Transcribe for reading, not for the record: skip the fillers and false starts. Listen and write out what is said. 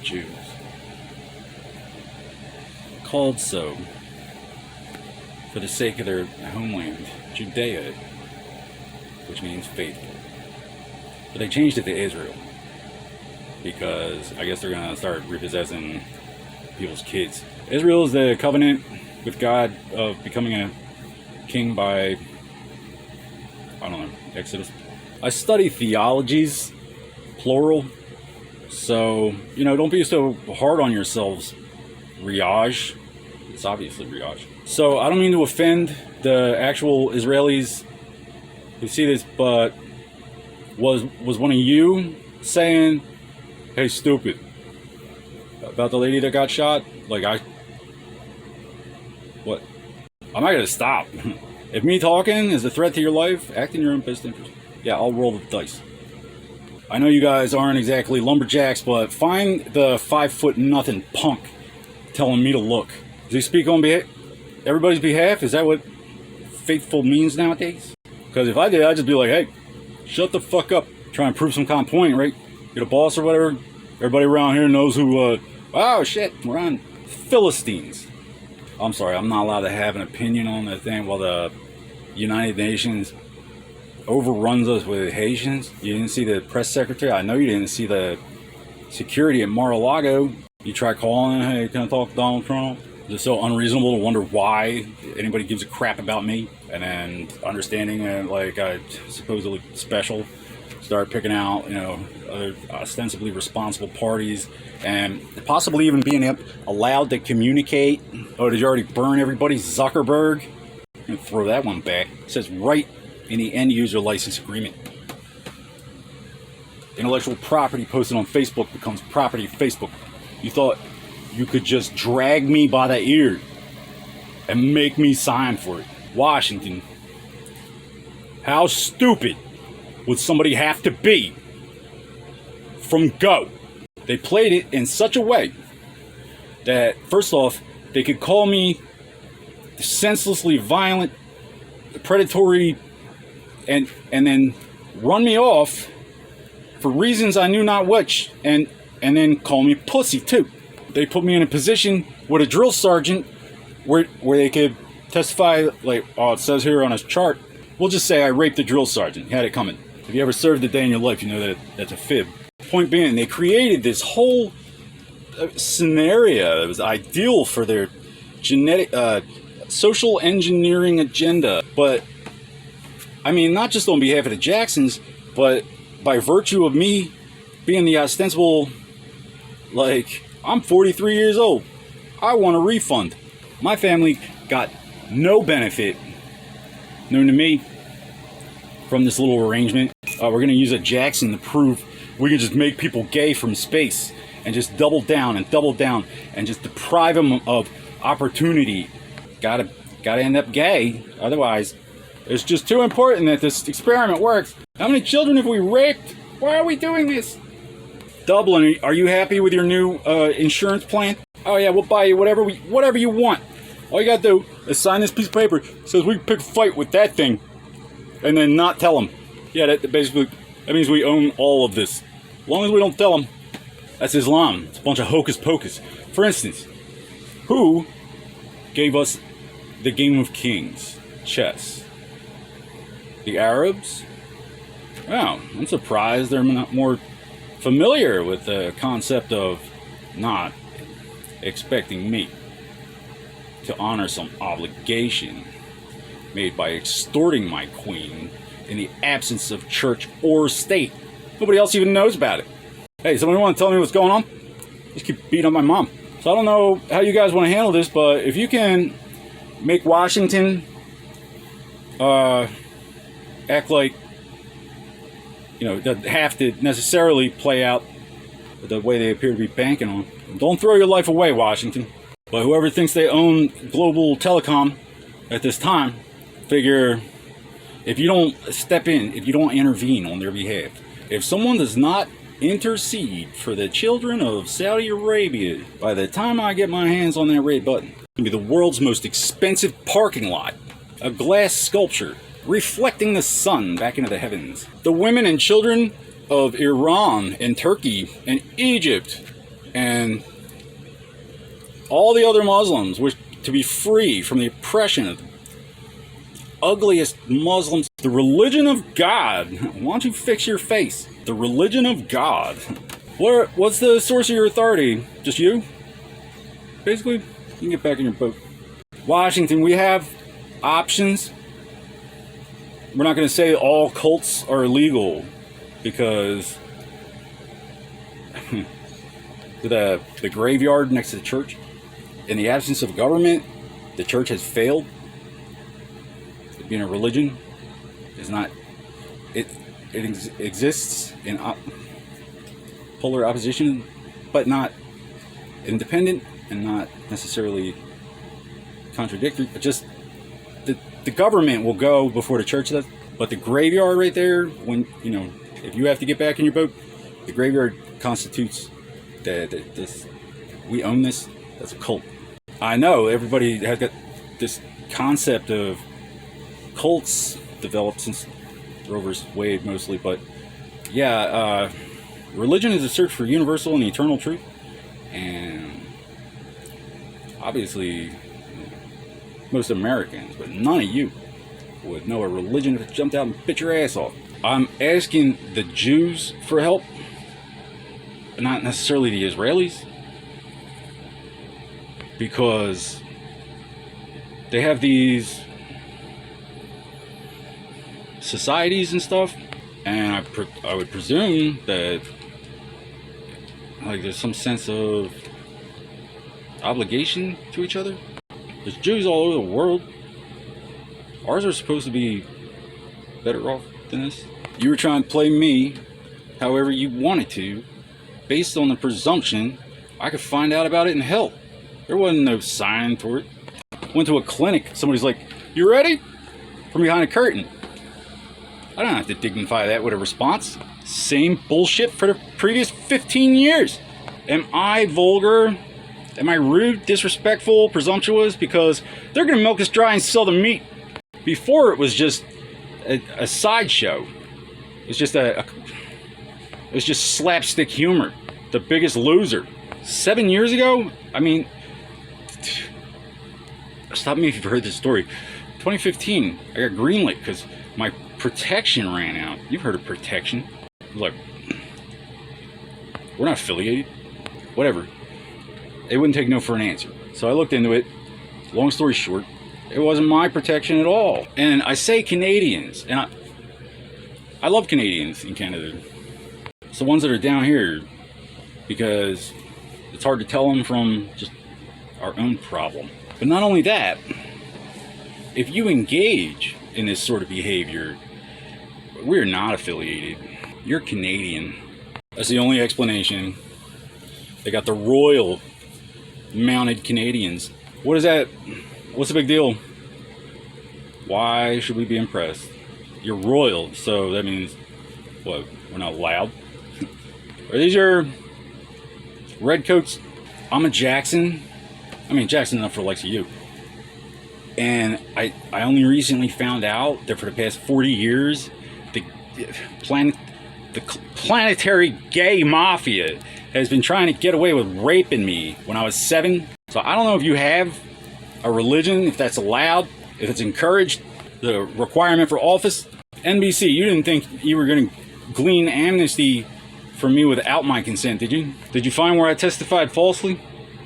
Jews. Called so for the sake of their homeland, Judea, which means faithful. But they changed it to Israel because I guess they're going to start repossessing people's kids. Israel is the covenant with God of becoming a king by, I don't know, Exodus. I study theologies, plural, so, you know, don't be so hard on yourselves, Riage. It's obviously Riage. So, I don't mean to offend the actual Israelis who see this, but was one of you saying, hey, stupid, about the lady that got shot? Like, what? I'm not gonna stop. If me talking is a threat to your life, act in your own best interest. Yeah, I'll roll the dice. I know you guys aren't exactly lumberjacks, but find the 5'0" punk telling me to look. Does he speak on everybody's behalf? Is that what faithful means nowadays? Because if I did, I'd just be like, hey, shut the fuck up. Try and prove some kind of point, right? Get a boss or whatever. Everybody around here knows who, oh shit, we're on Philistines. I'm sorry, I'm not allowed to have an opinion on the thing while the United Nations overruns us with Haitians. You didn't see the press secretary? I know you didn't see the security at Mar-a-Lago. You try calling, hey, can I talk to Donald Trump? It's so unreasonable to wonder why anybody gives a crap about me. And then understanding that, like, I supposedly special, start picking out, you know, other ostensibly responsible parties, and possibly even being allowed to communicate. Oh, did you already burn everybody, Zuckerberg? I'm gonna throw that one back. It says right in the end user license agreement. Intellectual property posted on Facebook becomes property of Facebook. You thought you could just drag me by the ear and make me sign for it. Washington. How stupid would somebody have to be from go? They played it in such a way that, first off, they could call me senselessly violent, predatory, and then run me off for reasons I knew not which, and then call me pussy too. They put me in a position with a drill sergeant where they could testify, like, oh, it says here on his chart. We'll just say I raped the drill sergeant. He had it coming. If you ever served a day in your life, you know that that's a fib. Point being, they created this whole scenario that was ideal for their genetic, social engineering agenda. But, I mean, not just on behalf of the Jacksons, but by virtue of me being the ostensible, like, I'm 43 years old. I want a refund. My family got no benefit known to me from this little arrangement. We're going to use a Jackson to prove we can just make people gay from space and just double down and just deprive them of opportunity. Gotta end up gay. Otherwise, it's just too important that this experiment works. How many children have we raped? Why are we doing this? Dublin, are you happy with your new insurance plan? Oh yeah, we'll buy you whatever you want. All you gotta do is sign this piece of paper. It says we can pick a fight with that thing, and then not tell them. Yeah, that means we own all of this. As long as we don't tell them, that's Islam. It's a bunch of hocus pocus. For instance, who gave us the game of kings, chess? The Arabs? Wow, I'm surprised they're not more familiar with the concept of not expecting me to honor some obligation made by extorting my queen in the absence of church or state. Nobody else even knows about it. Hey, somebody want to tell me what's going on? Just keep beating up my mom. So I don't know how you guys want to handle this, but if you can make Washington act like, you know, doesn't have to necessarily play out the way they appear to be banking on. Don't throw your life away, Washington. But whoever thinks they own global telecom at this time, figure if you don't step in, if you don't intervene on their behalf, if someone does not intercede for the children of Saudi Arabia, by the time I get my hands on that red button, it's going to be the world's most expensive parking lot, a glass sculpture reflecting the sun back into the heavens. The women and children of Iran and Turkey and Egypt And all the other Muslims wish to be free from the oppression of the ugliest Muslims. The religion of God. Why don't you fix your face? The religion of God. What's the source of your authority? Just you? Basically, you can get back in your boat. Washington, we have options. We're not going to say all cults are illegal because the graveyard next to the church, in the absence of government, the church has failed. Being a religion is not, it exists in polar opposition, but not independent and not necessarily contradictory. But just the government will go before the church does. But the graveyard right there, when if you have to get back in your boat, the graveyard constitutes this. We own this. That's a cult. I know everybody has got this concept of cults developed since Rover's Wade mostly, but yeah, religion is a search for universal and eternal truth, and obviously most Americans, but none of you would know a religion if it jumped out and bit your ass off. I'm asking the Jews for help, not necessarily the Israelis, because they have these societies and stuff, and I would presume that like there's some sense of obligation to each other. There's Jews all over the world. Ours are supposed to be better off than this. You were trying to play me however you wanted to, based on the presumption I could find out about it in hell. There wasn't no sign for it. Went to a clinic, somebody's like, "You ready?" From behind a curtain. I don't have to dignify that with a response. Same bullshit for the previous 15 years. Am I vulgar? Am I rude, disrespectful, presumptuous? Because they're going to milk us dry and sell the meat. Before it was just a sideshow. It's just it's just slapstick humor. The Biggest Loser. 7 years ago? I mean, stop me if you've heard this story. 2015, I got greenlit because my protection ran out. You've heard of protection. Look, we're not affiliated. Whatever. They wouldn't take no for an answer. So I looked into it. Long story short, it wasn't my protection at all. And I say Canadians, and I love Canadians in Canada. It's the ones that are down here, because it's hard to tell them from just our own problem. But not only that, if you engage in this sort of behavior, we're not affiliated. You're Canadian. That's the only explanation. They got the Royal Mounted Canadians. What is that? What's the big deal? Why should we be impressed? You're royal, so that means what? We're not loud? Are these your redcoats? I'm a Jackson. I mean, Jackson enough for the likes of you. And I only recently found out that for the past 40 years, the planetary gay mafia has been trying to get away with raping me when I was 7. So I don't know if you have a religion, if that's allowed, if it's encouraged, the requirement for office. NBC, you didn't think you were going to glean amnesty from me without my consent, did you? Did you find where I testified falsely?